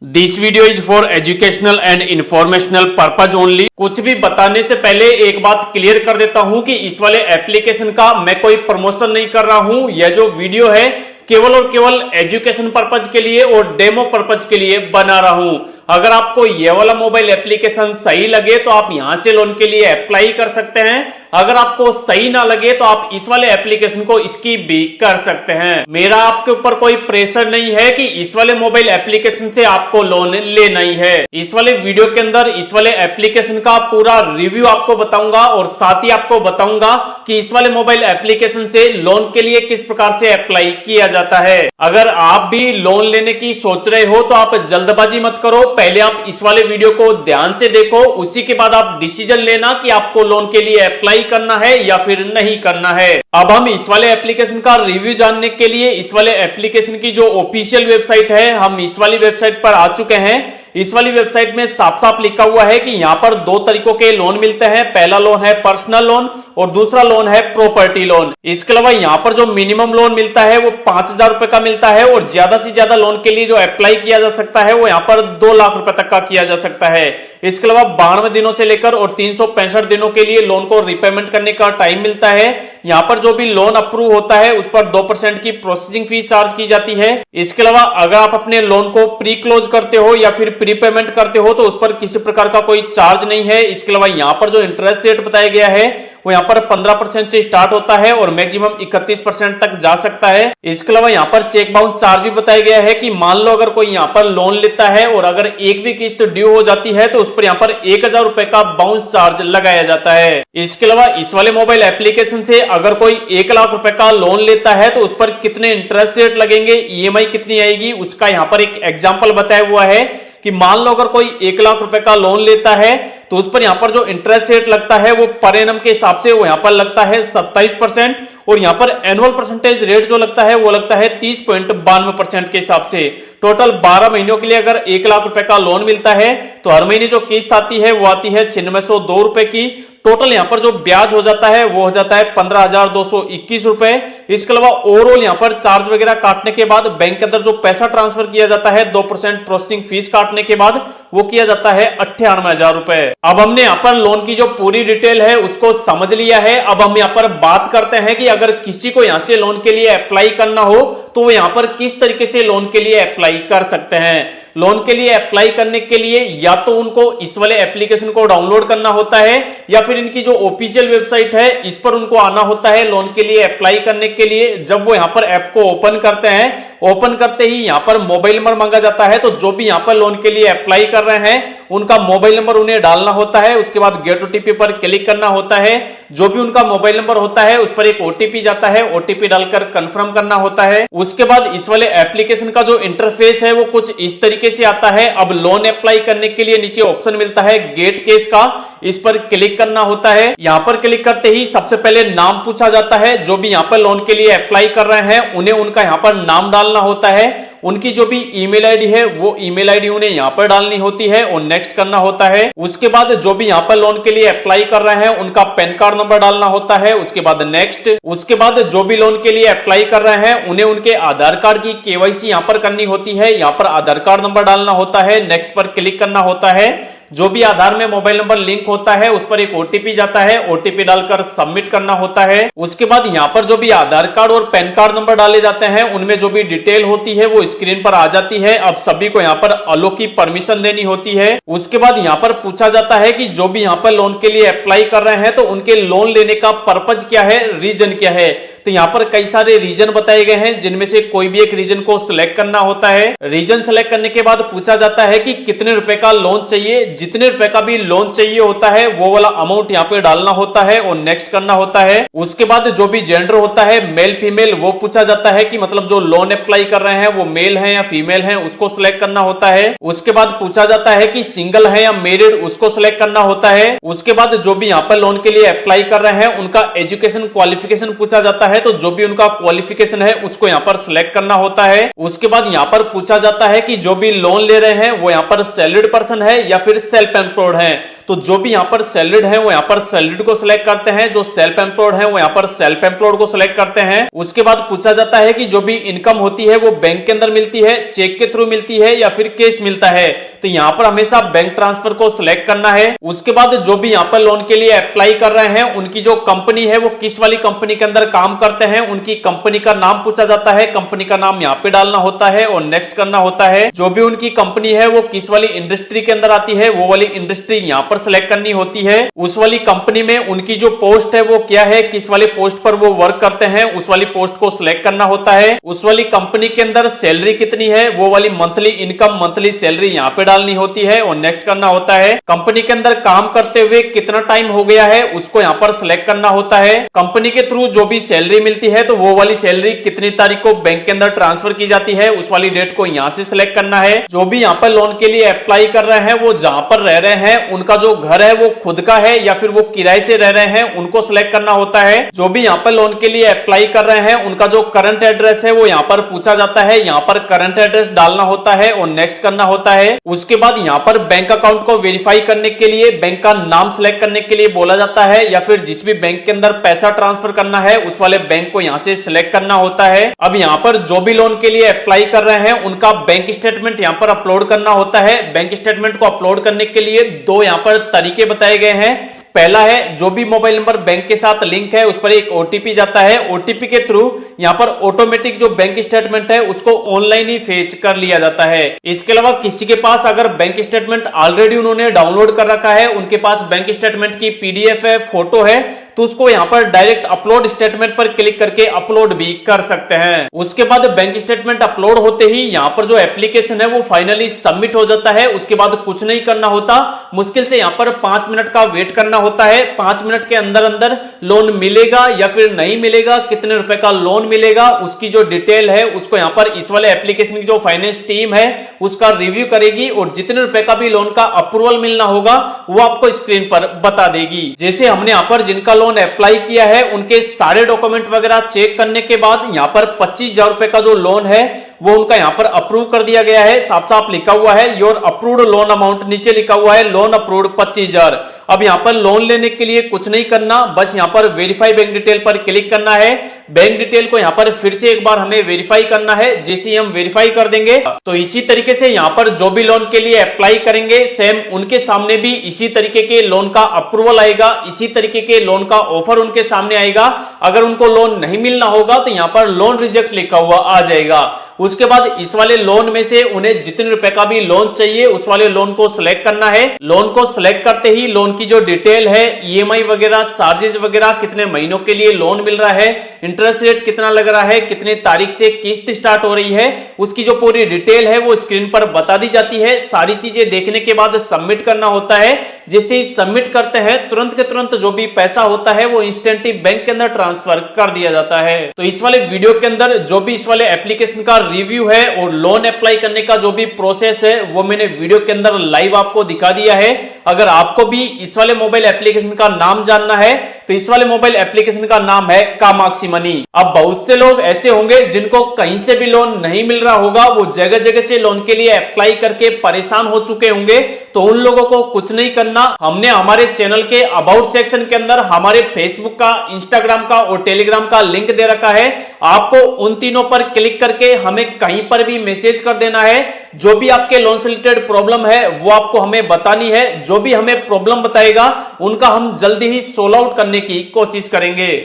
This video is for educational and informational purpose only. कुछ भी बताने से पहले एक बात क्लियर कर देता हूं कि इस वाले एप्लीकेशन का मैं कोई प्रमोशन नहीं कर रहा हूं। यह जो वीडियो है केवल और केवल एजुकेशन पर्पज के लिए और डेमो पर्पज के लिए बना रहा हूं। अगर आपको यह वाला मोबाइल एप्लीकेशन सही लगे तो आप यहां से लोन के लिए अप्लाई कर सकते हैं। अगर आपको सही ना लगे तो आप इस वाले एप्लीकेशन को स्किप भी कर सकते हैं। मेरा आपके ऊपर कोई प्रेशर नहीं है कि इस वाले मोबाइल एप्लीकेशन से आपको लोन लेना ही है। इस वाले वीडियो के अंदर इस वाले एप्लीकेशन का पूरा रिव्यू आपको बताऊंगा और साथ ही आपको बताऊंगा कि इस वाले मोबाइल एप्लीकेशन से लोन के लिए किस प्रकार से अप्लाई किया जाता है। अगर आप भी लोन लेने की सोच रहे हो तो आप जल्दबाजी मत करो, पहले आप इस वाले वीडियो को ध्यान से देखो, उसी के बाद आप डिसीजन लेना कि आपको लोन के लिए अप्लाई करना है या फिर नहीं करना है। अब हम इस वाले एप्लीकेशन का रिव्यू जानने के लिए इस वाले एप्लीकेशन की जो ऑफिशियल वेबसाइट है, हम इस वाली वेबसाइट पर आ चुके हैं। इस वाली वेबसाइट में साफ साफ लिखा हुआ है कि यहाँ पर दो तरीकों के लोन मिलते हैं। पहला लोन है पर्सनल लोन और दूसरा लोन है प्रॉपर्टी लोन। इसके अलावा यहाँ पर जो मिनिमम लोन मिलता है वो 5,000 रुपए का मिलता है और ज्यादा से ज्यादा लोन के लिए जो अप्लाई किया जा सकता है वो यहाँ पर 2 लाख रुपए तक का किया जा सकता है। इसके अलावा 92 दिनों से लेकर और 365 दिनों के लिए लोन को रिपेमेंट करने का टाइम मिलता है। यहाँ पर जो भी लोन अप्रूव होता है उस पर 2% की प्रोसेसिंग फीस चार्ज की जाती है। इसके अलावा अगर आप अपने लोन को प्री क्लोज करते हो या फिर प्री पेमेंट करते हो तो उस पर किसी प्रकार का कोई चार्ज नहीं है। इसके अलावा यहाँ पर जो इंटरेस्ट रेट बताया गया है वो यहाँ पर 15% से स्टार्ट होता है और मैक्सिमम 31% तक जा सकता है। इसके अलावा यहाँ पर चेक बाउंस चार्ज भी बताया गया है कि मान लो अगर कोई यहाँ पर लोन लेता है और अगर एक भी किस्त ड्यू हो जाती है तो उस पर यहाँ पर 1,000 रुपए का बाउंस चार्ज लगाया जाता है। इसके अलावा इस वाले मोबाइल एप्लीकेशन से अगर कोई 1 लाख रुपए का लोन लेता है तो उस पर कितने इंटरेस्ट रेट लगेंगे, ईएमआई कितनी आएगी, उसका यहाँ पर एक एग्जाम्पल बताया हुआ है कि मान लो अगर कोई 1 लाख रुपए का लोन लेता है तो उस पर यहाँ पर जो इंटरेस्ट रेट लगता है वो पर एनम के हिसाब से वो यहाँ पर लगता है 27% और यहाँ पर एनुअल परसेंटेज रेट जो लगता है वो लगता है 30.92% के हिसाब से। टोटल 12 महीनों के लिए अगर 1 लाख रुपए का लोन मिलता है तो हर महीने जो किस्त आती है वो आती है 9602 रुपए की। टोटल यहाँ पर जो ब्याज हो जाता है वो हो जाता है 15,221 रुपए। इसके अलावा ओवरऑल यहाँ पर चार्ज वगैरह काटने के बाद बैंक के अंदर जो पैसा ट्रांसफर किया जाता है 2% प्रोसेसिंग फीस काटने के बाद वो किया जाता है 98,000 रुपए। अब हमने यहाँ पर लोन की जो पूरी डिटेल है उसको समझ लिया है। अब हम यहाँ पर बात करते हैं कि अगर किसी को यहाँ से लोन के लिए अप्लाई करना हो तो वो यहाँ पर किस तरीके से लोन के लिए अप्लाई कर सकते हैं। लोन के लिए अप्लाई करने के लिए या तो उनको इस वाले एप्लीकेशन को डाउनलोड करना होता है या फिर इनकी जो ऑफिशियल वेबसाइट है इस पर उनको आना होता है लोन के लिए अप्लाई करने के लिए। जब वो यहाँ पर ऐप को ओपन करते हैं, ओपन करते ही यहाँ पर मोबाइल नंबर मांगा जाता है। तो जो भी यहाँ पर लोन के लिए अप्लाई कर रहे हैं उनका मोबाइल नंबर उन्हें डालना होता है। उसके बाद गेट ओटीपी पर क्लिक करना होता है। जो भी उनका मोबाइल नंबर होता है उस पर एक ओटीपी जाता है, ओटीपी डालकर कंफर्म करना होता है। उसके बाद इस वाले एप्लीकेशन का जो इंटरफेस है वो कुछ इस तरीके से आता है। अब लोन अप्लाई करने के लिए नीचे ऑप्शन मिलता है गेट केस का, इस पर क्लिक करना होता है। यहाँ पर क्लिक करते ही सबसे पहले नाम पूछा जाता है। जो भी यहाँ पर लोन के लिए अप्लाई कर रहे हैं उन्हें उनका यहाँ पर नाम डालना होता है। उनकी जो भी ईमेल आईडी है वो ईमेल आईडी उन्हें यहाँ पर डालनी होती है और नेक्स्ट करना होता है। उसके बाद जो भी यहाँ पर लोन के लिए अप्लाई कर रहे हैं उनका पैन कार्ड नंबर डालना होता है। उसके बाद नेक्स्ट। उसके बाद जो भी लोन के लिए अप्लाई कर रहे हैं उन्हें उनके आधार कार्ड की केवाईसी यहाँ पर करनी होती है। यहाँ पर आधार कार्ड नंबर डालना होता है, नेक्स्ट पर क्लिक करना होता है। जो भी आधार में मोबाइल नंबर लिंक होता है उस पर एक ओटीपी जाता है, ओटीपी डालकर सबमिट करना होता है। उसके बाद यहाँ पर जो भी आधार कार्ड और पैन कार्ड नंबर डाले जाते हैं उनमें जो भी डिटेल होती है वो स्क्रीन पर आ जाती है। अब सभी को यहाँ पर अलो की परमिशन देनी होती है। उसके बाद यहाँ पर पूछा जाता है कि जो भी यहाँ पर लोन के लिए अप्लाई कर रहे हैं तो उनके लोन लेने का पर्पज क्या है, रीजन क्या है। तो यहाँ पर कई सारे रीजन बताए गए हैं जिनमें से कोई भी एक रीजन को सिलेक्ट करना होता है। रीजन सिलेक्ट करने के बाद पूछा जाता है कि कितने रुपए का लोन चाहिए। जितने रुपए का भी लोन चाहिए होता है वो वाला अमाउंट यहाँ पे डालना होता है और नेक्स्ट करना होता है। उसके बाद जो भी जेंडर होता है मेल फीमेल वो पूछा जाता है कि मतलब जो लोन अप्लाई कर रहे हैं वो मेल है या फीमेल है, उसको सिलेक्ट करना होता है। उसके बाद पूछा जाता है कि सिंगल है या मैरिड, उसको सिलेक्ट करना होता है। उसके बाद जो भी यहाँ पर लोन के लिए अप्लाई कर रहे हैं उनका एजुकेशन क्वालिफिकेशन पूछा जाता है तो जो भी उनका क्वालिफिकेशन है उसको यहाँ पर सिलेक्ट करना होता है। उसके बाद यहाँ पर पूछा जाता है कि जो भी लोन ले रहे हैं वो यहाँ पर सैलरीड पर्सन है या फिर सेल्फ एम्प्लॉयड हैं। तो जो भी यहाँ पर सैलरीड है वो यहाँ पर सैलरीड को सिलेक्ट करते हैं, जो सेल्फ एम्प्लॉयड है वो यहाँ पर सेल्फ एम्प्लॉयड को सिलेक्ट करते हैं। उसके बाद पूछा जाता है कि जो भी इनकम होती है वो बैंक के अंदर मिलती है, चेक के थ्रू मिलती है या फिर कैश मिलता है। तो यहाँ पर हमेशा बैंक ट्रांसफर को सिलेक्ट करना है। उसके बाद जो भी यहाँ पर लोन के लिए अप्लाई कर रहे हैं उनकी जो कंपनी है वो किस वाली कंपनी के अंदर काम करते हैं, उनकी कंपनी का नाम पूछा जाता है, कंपनी का नाम यहाँ पे डालना होता है और नेक्स्ट करना होता है। जो भी उनकी कंपनी है वो किस वाली इंडस्ट्री के अंदर आती है वो वाली इंडस्ट्री यहाँ पर सिलेक्ट करनी होती है। उस वाली कंपनी में उनकी जो पोस्ट है वो क्या है, किस वाली पोस्ट पर वो वर्क करते हैं, उस वाली पोस्ट को सिलेक्ट करना होता है। उस वाली कंपनी के अंदर सैलरी कितनी है वो वाली मंथली इनकम, मंथली सैलरी यहाँ पे डालनी होती है और नेक्स्ट करना होता है। कंपनी के अंदर काम करते हुए कितना टाइम हो गया है उसको यहाँ पर सिलेक्ट करना होता है। कंपनी के थ्रू जो भी सैलरी मिलती है तो वो वाली सैलरी कितनी तारीख को बैंक के अंदर ट्रांसफर की जाती है उस वाली डेट को यहाँ से सिलेक्ट करना है। जो भी यहाँ पर लोन के लिए अप्लाई कर रहे हैं वो जहां पर रह रहे हैं उनका जो घर है वो खुद का है या फिर वो किराए से रह रहे हैं उनको सिलेक्ट करना होता है। जो भी यहाँ पर लोन के लिए अप्लाई कर रहे हैं उनका जो करंट एड्रेस है वो यहाँ पर पूछा जाता है, यहाँ पर करंट एड्रेस डालना होता है और नेक्स्ट करना होता है। उसके बाद यहाँ पर बैंक अकाउंट को वेरीफाई करने के लिए बैंक का नाम सिलेक्ट करने के लिए बोला जाता है या फिर जिस भी बैंक के अंदर पैसा ट्रांसफर करना है उस वाले बैंक को यहाँ से सिलेक्ट करना होता है। अब यहाँ पर जो भी लोन के लिए अप्लाई कर रहे हैं उनका बैंक स्टेटमेंट यहाँ पर अपलोड करना होता है। बैंक स्टेटमेंट को अपलोड करने के लिए दो यहाँ पर तरीके बताए गए हैं। पहला है जो भी मोबाइल नंबर बैंक के साथ लिंक है उस पर एक ओटीपी जाता है, ओटीपी के थ्रू यहाँ पर ऑटोमेटिक जो बैंक स्टेटमेंट है उसको ऑनलाइन ही फेच कर लिया जाता है। इसके अलावा किसी के पास अगर बैंक स्टेटमेंट ऑलरेडी उन्होंने डाउनलोड कर रखा है, उनके पास बैंक स्टेटमेंट की पीडीएफ है, फोटो है, तो उसको यहाँ पर डायरेक्ट अपलोड स्टेटमेंट पर क्लिक करके अपलोड भी कर सकते हैं। उसके बाद बैंक स्टेटमेंट अपलोड होते ही यहाँ पर जो एप्लीकेशन है वो फाइनली सबमिट हो जाता है। उसके बाद कुछ नहीं करना होता, मुश्किल से यहाँ पर 5 मिनट का वेट करना होता है। 5 मिनट के अंदर अंदर लोन मिलेगा या फिर नहीं मिलेगा, कितने रुपए का लोन मिलेगा उसकी जो डिटेल है उसको यहाँ पर इस वाले एप्लीकेशन की जो फाइनेंस टीम है उसका रिव्यू करेगी और जितने रुपए का भी लोन का अप्रूवल मिलना होगा वो आपको स्क्रीन पर बता देगी। जैसे हमने यहाँ पर जिनका लोन अप्लाई किया है उनके सारे डॉक्यूमेंट वगैरह चेक करने के बाद यहाँ पर 25,000 रुपए का जो लोन है वो उनका यहाँ पर अप्रूव कर दिया गया है। साफ साफ लिखा हुआ है योर अप्रूव्ड लोन अमाउंट, नीचे लिखा हुआ है लोन अप्रूव्ड 25,000। अब यहाँ पर लोन लेने के लिए कुछ नहीं करना, बस यहाँ पर वेरीफाई बैंक डिटेल पर क्लिक करना है। बैंक डिटेल को यहाँ पर फिर से एक बार हमें वेरीफाई करना है। जैसे ही हम वेरीफाई कर देंगे तो इसी तरीके से यहाँ पर जो भी लोन के लिए अप्लाई करेंगे सेम उनके सामने भी इसी तरीके के लोन का अप्रूवल आएगा, इसी तरीके के लोन का ऑफर उनके सामने आएगा। अगर उनको लोन नहीं मिलना होगा तो यहाँ पर लोन रिजेक्ट लिखा हुआ आ जाएगा। उसके बाद इस वाले लोन में से उन्हें जितने रुपए का भी लोन चाहिए उस वाले लोन को सिलेक्ट करना है। लोन को सिलेक्ट करते ही लोन की जो डिटेल है, ईएमआई वगैरह, चार्जेस वगैरह, कितने महीनों के लिए लोन मिल रहा है, इंटरेस्ट रेट कितना लग रहा है, कितने तारीख से किस्त स्टार्ट हो रही है, उसकी जो पूरी डिटेल है वो स्क्रीन पर बता दी जाती है। सारी चीजें देखने के बाद सबमिट करना होता है। जैसे ही सबमिट करते हैं तुरंत के तुरंत जो भी पैसा होता है वो इंस्टेंटली बैंक के अंदर ट्रांसफर कर दिया जाता है। तो इस वाले वीडियो के अंदर जो भी इस वाले एप्लीकेशन का रिव्यू है और लोन अप्लाई करने का जो भी प्रोसेस है वो मैंने वीडियो के अंदर लाइव आपको दिखा दिया है। अगर आपको भी इस वाले मोबाइल एप्लीकेशन का नाम जानना है तो इस वाले मोबाइल एप्लीकेशन का नाम है कामाक्षी मनी। अब बहुत से लोग ऐसे होंगे जिनको कहीं से भी लोन नहीं मिल रहा होगा, वो जगह जगह से लोन के लिए अप्लाई करके परेशान हो चुके होंगे। तो उन लोगों को कुछ नहीं करना, हमने हमारे चैनल के अबाउट सेक्शन के अंदर हमारे फेसबुक का, इंस्टाग्राम का और टेलीग्राम का लिंक दे रखा है। आपको उन तीनों पर क्लिक करके हमें कहीं पर भी मैसेज कर देना है। जो भी आपके लोन से रिलेटेड प्रॉब्लम है वो आपको हमें बतानी है। जो भी हमें प्रॉब्लम बताएगा उनका हम जल्दी ही सोल्व आउट करने की कोशिश करेंगे।